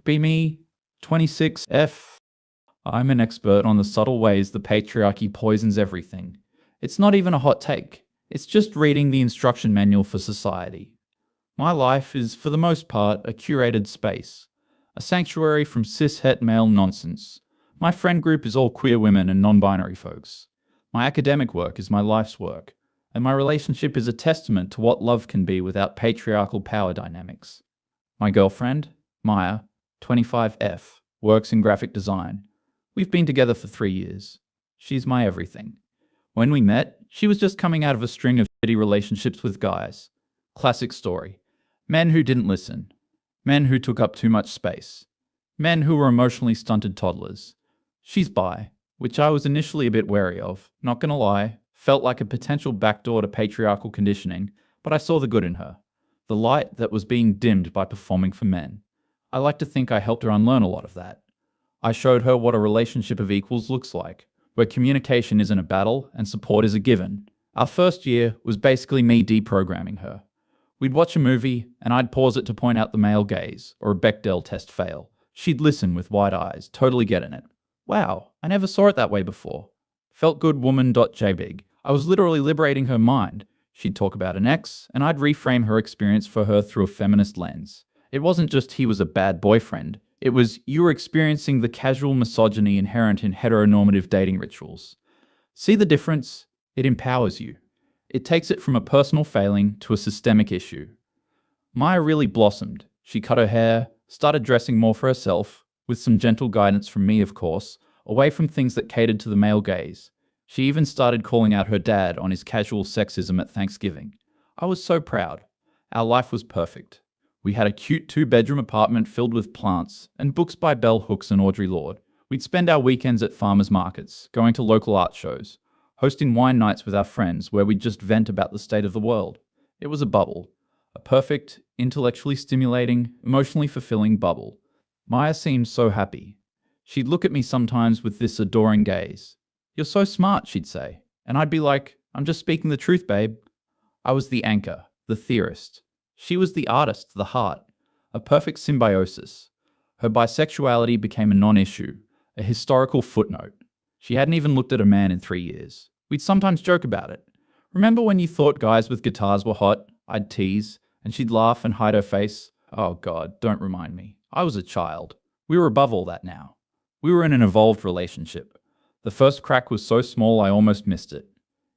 Be me, 26F. I'm an expert on the subtle ways the patriarchy poisons everything. It's not even a hot take. It's just reading the instruction manual for society. My life is, for the most part, a curated space. A sanctuary from cis-het male nonsense. My friend group is all queer women and non-binary folks. My academic work is my life's work. And my relationship is a testament to what love can be without patriarchal power dynamics. My girlfriend, Maya, 25F, works in graphic design. We've been together for 3 years. She's my everything. When we met, she was just coming out of a string of shitty relationships with guys. Classic story. Men who didn't listen. Men who took up too much space. Men who were emotionally stunted toddlers. She's bi, which I was initially a bit wary of, not gonna lie, felt like a potential backdoor to patriarchal conditioning, but I saw the good in her. The light that was being dimmed by performing for men. I like to think I helped her unlearn a lot of that. I showed her what a relationship of equals looks like, where communication isn't a battle and support is a given. Our first year was basically me deprogramming her. We'd watch a movie, and I'd pause it to point out the male gaze, or a Bechdel test fail. She'd listen with wide eyes, totally getting it. Wow, I never saw it that way before. Feltgoodwoman.jpg. I was literally liberating her mind. She'd talk about an ex, and I'd reframe her experience for her through a feminist lens. It wasn't just he was a bad boyfriend. It was you were experiencing the casual misogyny inherent in heteronormative dating rituals. See the difference? It empowers you. It takes it from a personal failing to a systemic issue. Maya really blossomed. She cut her hair, started dressing more for herself, with some gentle guidance from me, of course, away from things that catered to the male gaze. She even started calling out her dad on his casual sexism at Thanksgiving. I was so proud. Our life was perfect. We had a cute 2-bedroom apartment filled with plants and books by Bell Hooks and Audre Lorde. We'd spend our weekends at farmers markets, going to local art shows, hosting wine nights with our friends where we'd just vent about the state of the world. It was a bubble. A perfect, intellectually stimulating, emotionally fulfilling bubble. Maya seemed so happy. She'd look at me sometimes with this adoring gaze. "You're so smart," she'd say. And I'd be like, "I'm just speaking the truth, babe." I was the anchor, the theorist. She was the artist, the heart. A perfect symbiosis. Her bisexuality became a non-issue, a historical footnote. She hadn't even looked at a man in 3 years. We'd sometimes joke about it. "Remember when you thought guys with guitars were hot?" I'd tease, and she'd laugh and hide her face. Oh God, don't remind me. I was a child. We were above all that now. We were in an evolved relationship. The first crack was so small I almost missed it.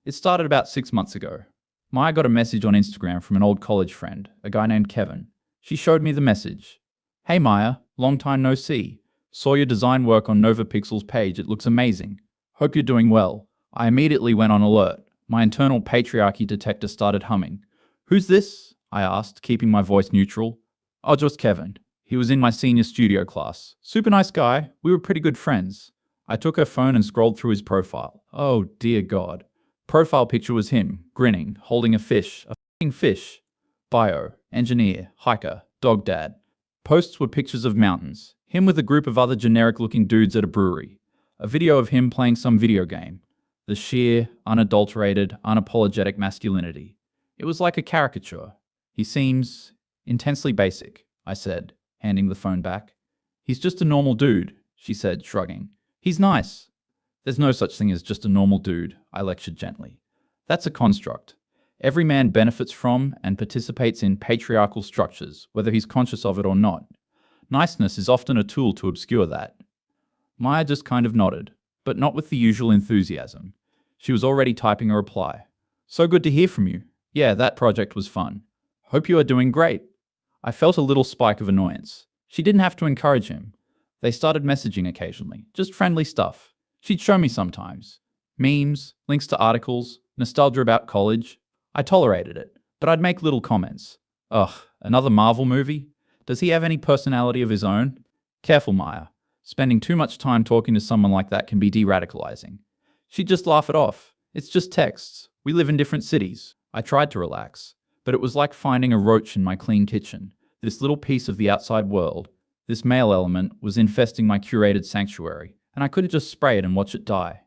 It started about 6 months ago. Maya got a message on Instagram from an old college friend, a guy named Kevin. She showed me the message. "Hey Maya, long time no see. Saw your design work on NovaPixel's page, it looks amazing. Hope you're doing well." I immediately went on alert. My internal patriarchy detector started humming. "Who's this?" I asked, keeping my voice neutral. "Oh, just Kevin. He was in my senior studio class. Super nice guy. We were pretty good friends." I took her phone and scrolled through his profile. Oh dear God. Profile picture was him, grinning, holding a fish. A f***ing fish. Bio, engineer, hiker, dog dad. Posts were pictures of mountains. Him with a group of other generic-looking dudes at a brewery. A video of him playing some video game. The sheer, unadulterated, unapologetic masculinity. It was like a caricature. "He seems intensely basic," I said, handing the phone back. "He's just a normal dude," she said, shrugging. "He's nice." "There's no such thing as just a normal dude," I lectured gently. "That's a construct. Every man benefits from and participates in patriarchal structures, whether he's conscious of it or not. Niceness is often a tool to obscure that." Maya just kind of nodded, but not with the usual enthusiasm. She was already typing a reply. "So good to hear from you. Yeah, that project was fun. Hope you are doing great." I felt a little spike of annoyance. She didn't have to encourage him. They started messaging occasionally, just friendly stuff. She'd show me sometimes. Memes, links to articles, nostalgia about college. I tolerated it, but I'd make little comments. "Ugh, another Marvel movie? Does he have any personality of his own?" Careful, Maya. Spending too much time talking to someone like that can be de-radicalizing. She'd just laugh it off. "It's just texts. We live in different cities." I tried to relax, but it was like finding a roach in my clean kitchen. This little piece of the outside world, this male element, was infesting my curated sanctuary, and I couldn't just spray it and watch it die.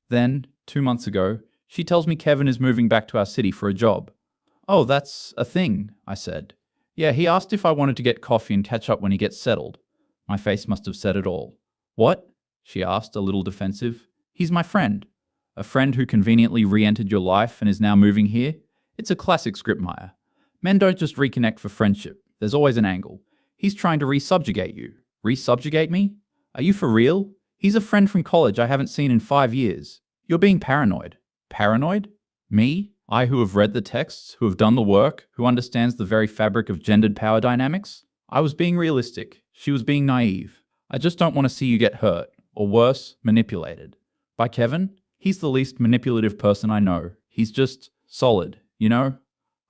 Then, 2 months ago, she tells me Kevin is moving back to our city for a job. "Oh, that's a thing," I said. "Yeah, he asked if I wanted to get coffee and catch up when he gets settled." My face must have said it all. What? She asked, a little defensive. He's my friend. A friend who conveniently re-entered your life and is now moving here? It's a classic script, Maya. Men don't just reconnect for friendship. There's always an angle. He's trying to resubjugate you. Resubjugate me? Are you for real? He's a friend from college I haven't seen in 5 years. You're being paranoid. Paranoid? Me? I who have read the texts, who have done the work, who understands the very fabric of gendered power dynamics? I was being realistic. She was being naive. I just don't want to see you get hurt, or worse, manipulated. By Kevin? He's the least manipulative person I know. He's just solid, you know?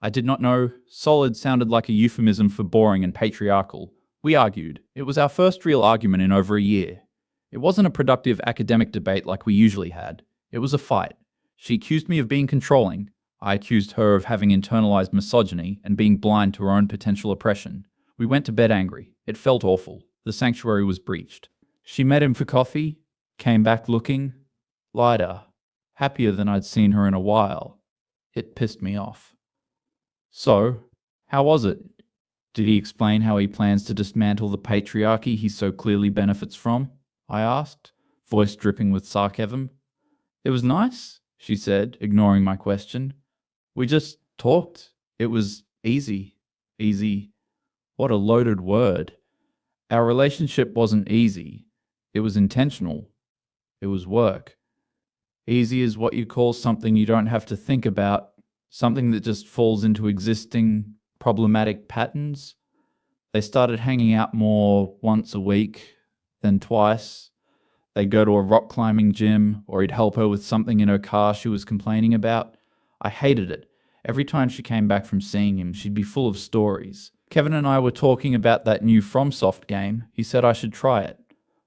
I did not know solid sounded like a euphemism for boring and patriarchal. We argued. It was our first real argument in over a year. It wasn't a productive academic debate like we usually had. It was a fight. She accused me of being controlling. I accused her of having internalized misogyny and being blind to her own potential oppression. We went to bed angry. It felt awful. The sanctuary was breached. She met him for coffee, came back looking lighter, happier than I'd seen her in a while. It pissed me off. So, how was it? Did he explain how he plans to dismantle the patriarchy he so clearly benefits from? I asked, voice dripping with sarcasm. It was nice, she said, ignoring my question. We just talked. It was easy. Easy. What a loaded word. Our relationship wasn't easy. It was intentional. It was work. Easy is what you call something you don't have to think about, something that just falls into existing problematic patterns. They started hanging out more once a week than twice. They'd go to a rock climbing gym, or he'd help her with something in her car she was complaining about. I hated it. Every time she came back from seeing him, she'd be full of stories. Kevin and I were talking about that new FromSoft game. He said I should try it.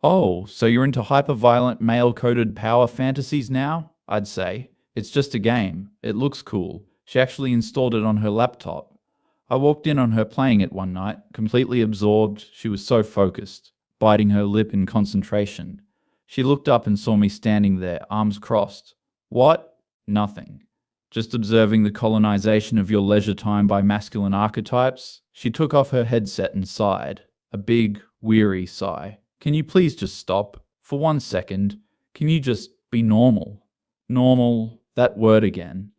Oh, so you're into hyper-violent, male-coded power fantasies now? I'd say. It's just a game. It looks cool. She actually installed it on her laptop. I walked in on her playing it one night, completely absorbed. She was so focused, biting her lip in concentration. She looked up and saw me standing there, arms crossed. What? Nothing. Just observing the colonization of your leisure time by masculine archetypes. She took off her headset and sighed. A big, weary sigh. Can you please just stop? For 1 second. Can you just be normal? Normal, that word again.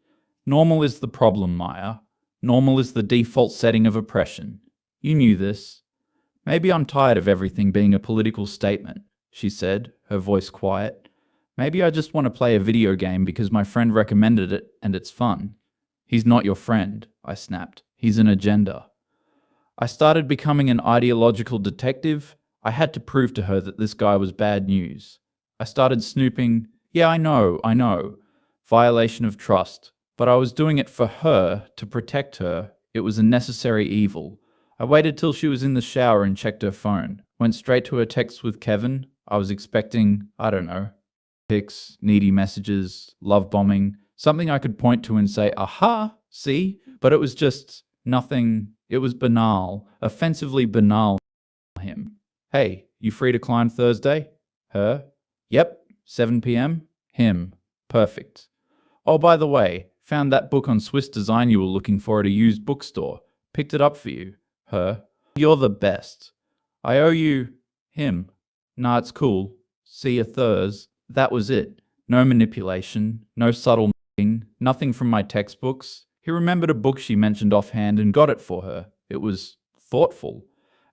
Normal is the problem, Maya. Normal is the default setting of oppression. You knew this. Maybe I'm tired of everything being a political statement, she said, her voice quiet. Maybe I just want to play a video game because my friend recommended it and it's fun. He's not your friend, I snapped. He's an agenda. I started becoming an ideological detective. I had to prove to her that this guy was bad news. I started snooping. Yeah, I know. Violation of trust. But I was doing it for her, to protect her. It was a necessary evil. I waited till she was in the shower and checked her phone. Went straight to her texts with Kevin. I was expecting, I don't know, pics, needy messages, love bombing, something I could point to and say, aha, see? But it was just nothing. It was banal, offensively banal. Him. Hey, you free to climb Thursday? Her. Yep, 7 p.m. Him. Perfect. Oh, by the way, found that book on Swiss design you were looking for at a used bookstore. Picked it up for you. Her. You're the best. I owe you. Him. Nah, it's cool. See you Thurs. That was it. No manipulation, no subtle nothing from my textbooks. He remembered a book she mentioned offhand and got it for her. It was thoughtful.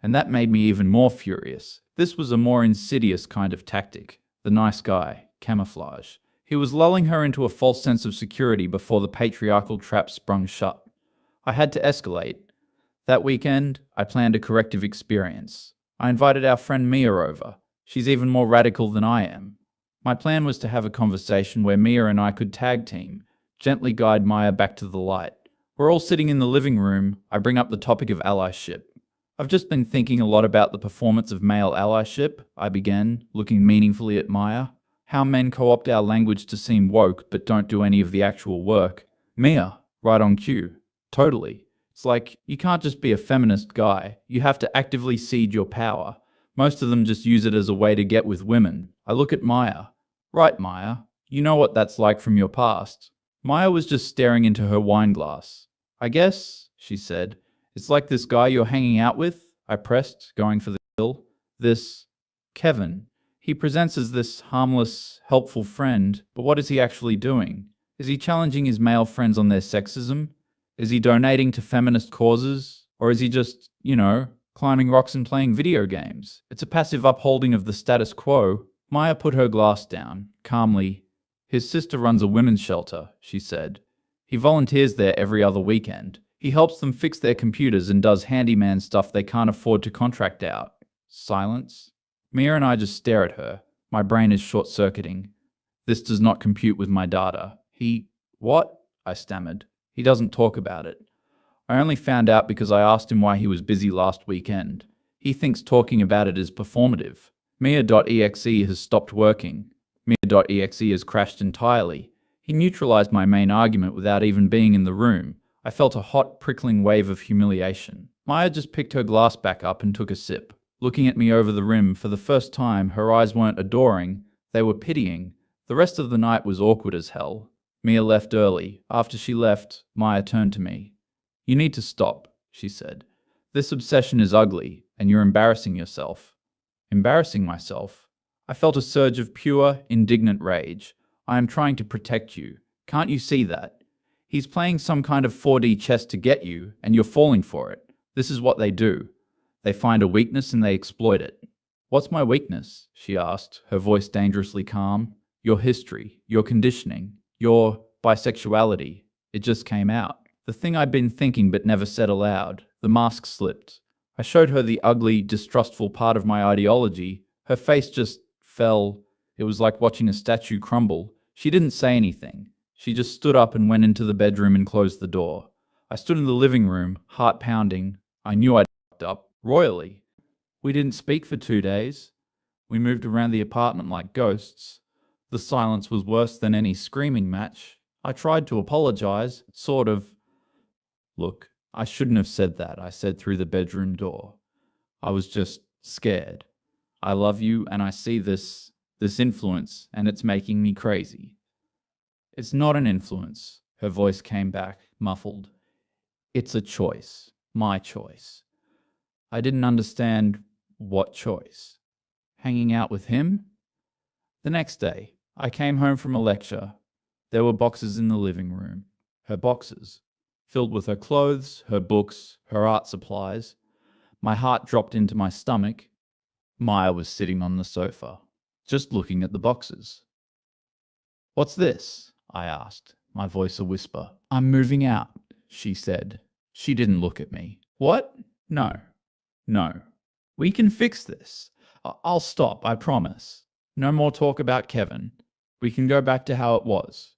And that made me even more furious. This was a more insidious kind of tactic. The nice guy. Camouflage. He was lulling her into a false sense of security before the patriarchal trap sprung shut. I had to escalate. That weekend, I planned a corrective experience. I invited our friend Mia over. She's even more radical than I am. My plan was to have a conversation where Mia and I could tag team, gently guide Maya back to the light. We're all sitting in the living room. I bring up the topic of allyship. I've just been thinking a lot about the performance of male allyship, I began, looking meaningfully at Maya. How men co-opt our language to seem woke but don't do any of the actual work. Mia, right on cue. Totally. It's like, you can't just be a feminist guy. You have to actively cede your power. Most of them just use it as a way to get with women. I look at Maya. Right, Maya. You know what that's like from your past. Maya was just staring into her wine glass. I guess, she said, it's like this guy you're hanging out with. I pressed, going for the kill. This Kevin. He presents as this harmless, helpful friend, but what is he actually doing? Is he challenging his male friends on their sexism? Is he donating to feminist causes? Or is he just, climbing rocks and playing video games? It's a passive upholding of the status quo. Maya put her glass down, calmly. His sister runs a women's shelter, she said. He volunteers there every other weekend. He helps them fix their computers and does handyman stuff they can't afford to contract out. Silence. Mia and I just stare at her. My brain is short-circuiting. This does not compute with my data. What? I stammered. He doesn't talk about it. I only found out because I asked him why he was busy last weekend. He thinks talking about it is performative. Mia.exe has stopped working. Mia.exe has crashed entirely. He neutralized my main argument without even being in the room. I felt a hot, prickling wave of humiliation. Maya just picked her glass back up and took a sip. Looking at me over the rim for the first time, her eyes weren't adoring, they were pitying. The rest of the night was awkward as hell. Mia left early. After she left, Maya turned to me. You need to stop, she said. This obsession is ugly, and you're embarrassing yourself. Embarrassing myself? I felt a surge of pure, indignant rage. I am trying to protect you. Can't you see that? He's playing some kind of 4D chess to get you, and you're falling for it. This is what they do. They find a weakness and they exploit it. What's my weakness? She asked, her voice dangerously calm. Your history, your conditioning, your bisexuality. It just came out. The thing I'd been thinking but never said aloud. The mask slipped. I showed her the ugly, distrustful part of my ideology. Her face just fell. It was like watching a statue crumble. She didn't say anything. She just stood up and went into the bedroom and closed the door. I stood in the living room, heart pounding. I knew I'd fucked up. Royally. We didn't speak for 2 days. We moved around the apartment like ghosts. The silence was worse than any screaming match. I tried to apologize, sort of. Look, I shouldn't have said that, I said through the bedroom door. I was just scared. I love you and I see this influence and it's making me crazy. It's not an influence, her voice came back, muffled. It's a choice, my choice. I didn't understand what choice. Hanging out with him? The next day, I came home from a lecture. There were boxes in the living room. Her boxes, filled with her clothes, her books, her art supplies. My heart dropped into my stomach. Maya was sitting on the sofa, just looking at the boxes. What's this? I asked, my voice a whisper. I'm moving out, she said. She didn't look at me. What? No. We can fix this. I'll stop, I promise. No more talk about Kevin. We can go back to how it was.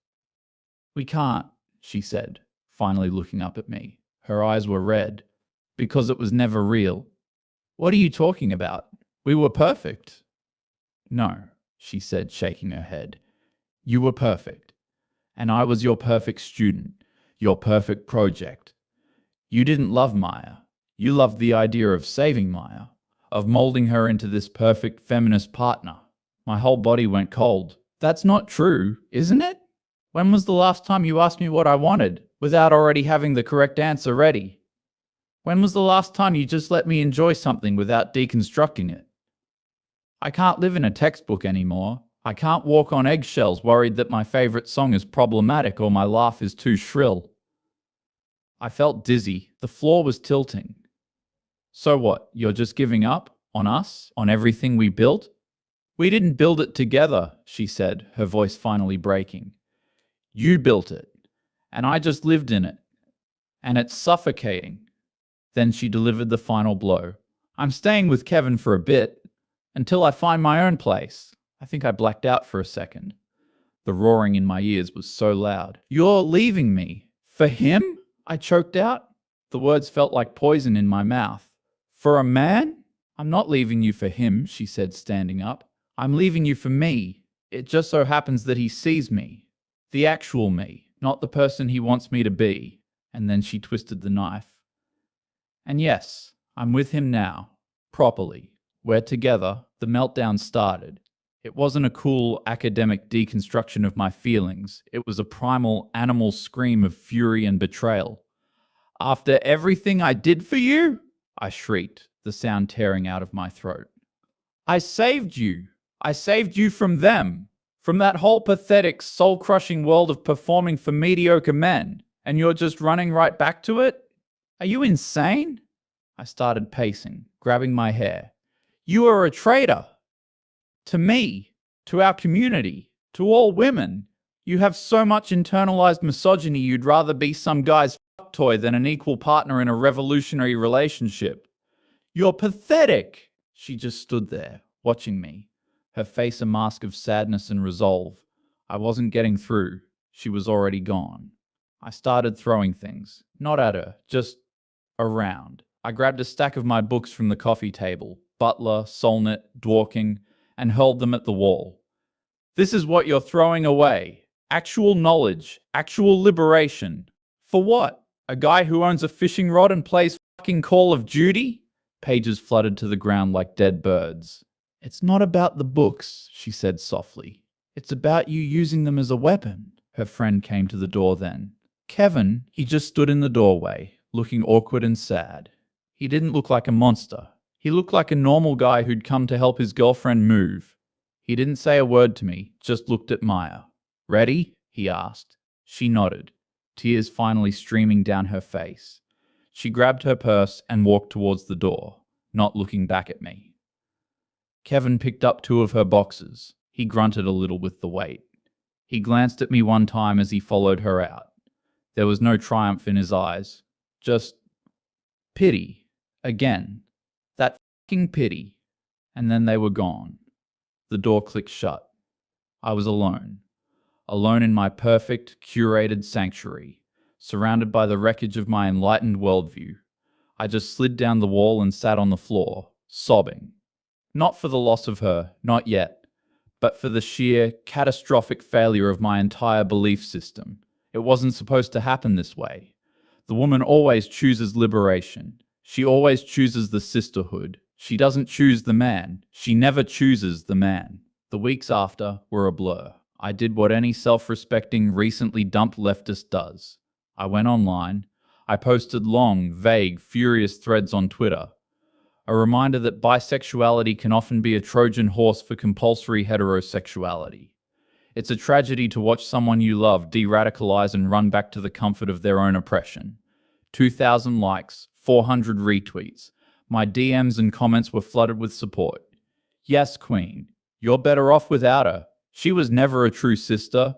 We can't, she said, finally looking up at me. Her eyes were red. Because it was never real. What are you talking about? We were perfect. No, she said, shaking her head. You were perfect. And I was your perfect student, your perfect project. You didn't love Maya. You loved the idea of saving Maya, of molding her into this perfect feminist partner. My whole body went cold. That's not true, isn't it? When was the last time you asked me what I wanted, without already having the correct answer ready? When was the last time you just let me enjoy something without deconstructing it? I can't live in a textbook anymore. I can't walk on eggshells worried that my favorite song is problematic or my laugh is too shrill. I felt dizzy. The floor was tilting. So what, you're just giving up? On us? On everything we built? We didn't build it together, she said, her voice finally breaking. You built it, and I just lived in it. And it's suffocating. Then she delivered the final blow. I'm staying with Kevin for a bit, until I find my own place. I think I blacked out for a second. The roaring in my ears was so loud. You're leaving me. For him? I choked out. The words felt like poison in my mouth. For a man? I'm not leaving you for him, she said, standing up. I'm leaving you for me. It just so happens that he sees me. The actual me, not the person he wants me to be. And then she twisted the knife. And yes, I'm with him now. Properly. We're together. The meltdown started. It wasn't a cool academic deconstruction of my feelings. It was a primal animal scream of fury and betrayal. After everything I did for you? I shrieked, the sound tearing out of my throat. I saved you. I saved you from them, from that whole pathetic, soul-crushing world of performing for mediocre men, and you're just running right back to it? Are you insane? I started pacing, grabbing my hair. You are a traitor. To me, to our community, to all women. You have so much internalized misogyny you'd rather be some guy's fuck toy than an equal partner in a revolutionary relationship. You're pathetic. She just stood there, watching me, her face a mask of sadness and resolve. I wasn't getting through. She was already gone. I started throwing things, not at her, just around. I grabbed a stack of my books from the coffee table, Butler, Solnit, Dworkin, and hurled them at the wall. This is what you're throwing away. Actual knowledge, actual liberation. For what? A guy who owns a fishing rod and plays fucking Call of Duty? Pages fluttered to the ground like dead birds. It's not about the books, she said softly. It's about you using them as a weapon. Her friend came to the door then. Kevin, he just stood in the doorway, looking awkward and sad. He didn't look like a monster. He looked like a normal guy who'd come to help his girlfriend move. He didn't say a word to me, just looked at Maya. Ready? He asked. She nodded, tears finally streaming down her face. She grabbed her purse and walked towards the door, not looking back at me. Kevin picked up 2 of her boxes. He grunted a little with the weight. He glanced at me one time as he followed her out. There was no triumph in his eyes, just pity. Again. That fucking pity. And then they were gone. The door clicked shut. I was alone. Alone in my perfect, curated sanctuary, surrounded by the wreckage of my enlightened worldview. I just slid down the wall and sat on the floor, sobbing. Not for the loss of her, not yet, but for the sheer, catastrophic failure of my entire belief system. It wasn't supposed to happen this way. The woman always chooses liberation. She always chooses the sisterhood. She doesn't choose the man. She never chooses the man. The weeks after were a blur. I did what any self-respecting, recently dumped leftist does. I went online. I posted long, vague, furious threads on Twitter. A reminder that bisexuality can often be a Trojan horse for compulsory heterosexuality. It's a tragedy to watch someone you love de-radicalize and run back to the comfort of their own oppression. 2,000 likes, 400 retweets. My DMs and comments were flooded with support. Yes, Queen, you're better off without her. She was never a true sister.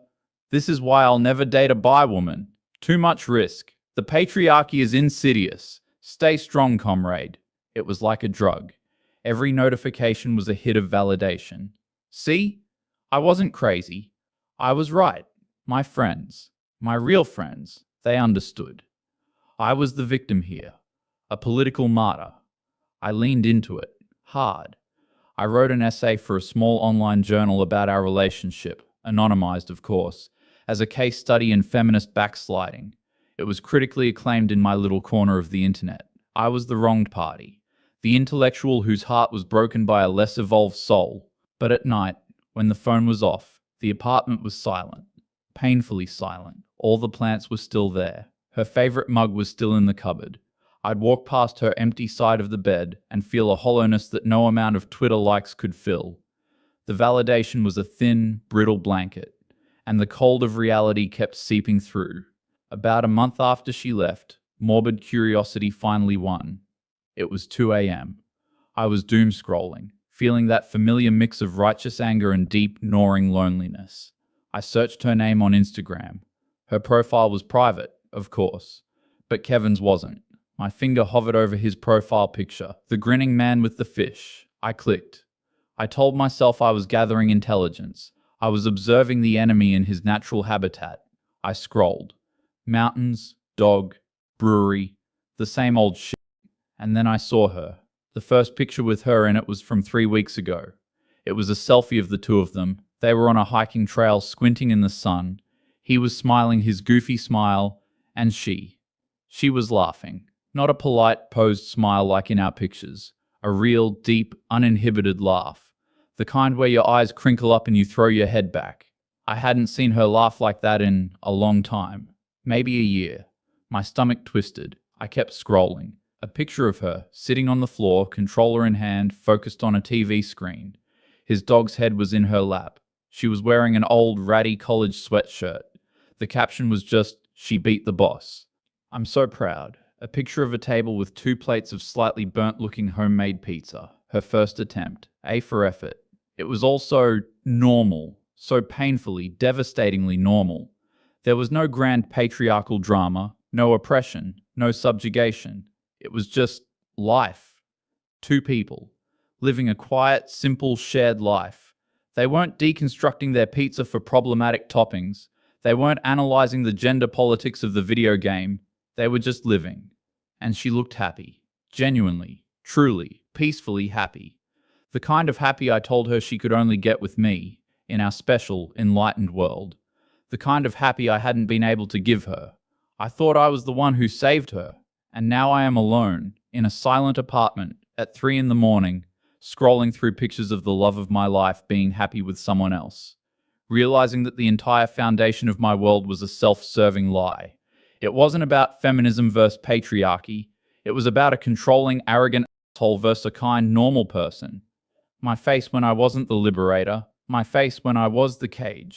This is why I'll never date a bi woman. Too much risk. The patriarchy is insidious. Stay strong, comrade. It was like a drug. Every notification was a hit of validation. See? I wasn't crazy. I was right. My friends, my real friends, they understood. I was the victim here, a political martyr. I leaned into it, hard. I wrote an essay for a small online journal about our relationship, anonymized of course, as a case study in feminist backsliding. It was critically acclaimed in my little corner of the internet. I was the wronged party, the intellectual whose heart was broken by a less evolved soul. But at night, when the phone was off, the apartment was silent, painfully silent. All the plants were still there. Her favorite mug was still in the cupboard. I'd walk past her empty side of the bed and feel a hollowness that no amount of Twitter likes could fill. The validation was a thin, brittle blanket, and the cold of reality kept seeping through. About a month after she left, morbid curiosity finally won. It was 2 a.m. I was doom scrolling, feeling that familiar mix of righteous anger and deep, gnawing loneliness. I searched her name on Instagram. Her profile was private, of course, but Kevin's wasn't. My finger hovered over his profile picture, the grinning man with the fish. I clicked. I told myself I was gathering intelligence. I was observing the enemy in his natural habitat. I scrolled. Mountains, dog, brewery, the same old shit. And then I saw her. The first picture with her in it was from 3 weeks ago. It was a selfie of the 2 of them. They were on a hiking trail, squinting in the sun. He was smiling his goofy smile, and she was laughing. Not a polite, posed smile like in our pictures. A real, deep, uninhibited laugh. The kind where your eyes crinkle up and you throw your head back. I hadn't seen her laugh like that in a long time. Maybe a year. My stomach twisted. I kept scrolling. A picture of her, sitting on the floor, controller in hand, focused on a TV screen. His dog's head was in her lap. She was wearing an old, ratty college sweatshirt. The caption was just, "She beat the boss." I'm so proud. A picture of a table with 2 plates of slightly burnt-looking homemade pizza. Her first attempt. A for effort. It was also normal. So painfully, devastatingly normal. There was no grand patriarchal drama, no oppression, no subjugation. It was just life. 2 people. Living a quiet, simple, shared life. They weren't deconstructing their pizza for problematic toppings. They weren't analyzing the gender politics of the video game. They were just living. And she looked happy. Genuinely, truly, peacefully happy. The kind of happy I told her she could only get with me, in our special, enlightened world. The kind of happy I hadn't been able to give her. I thought I was the one who saved her, and now I am alone, in a silent apartment, at 3 in the morning, scrolling through pictures of the love of my life being happy with someone else, realizing that the entire foundation of my world was a self-serving lie. It wasn't about feminism versus patriarchy. It was about a controlling, arrogant asshole versus a kind, normal person. My face when I wasn't the liberator. My face when I was the cage.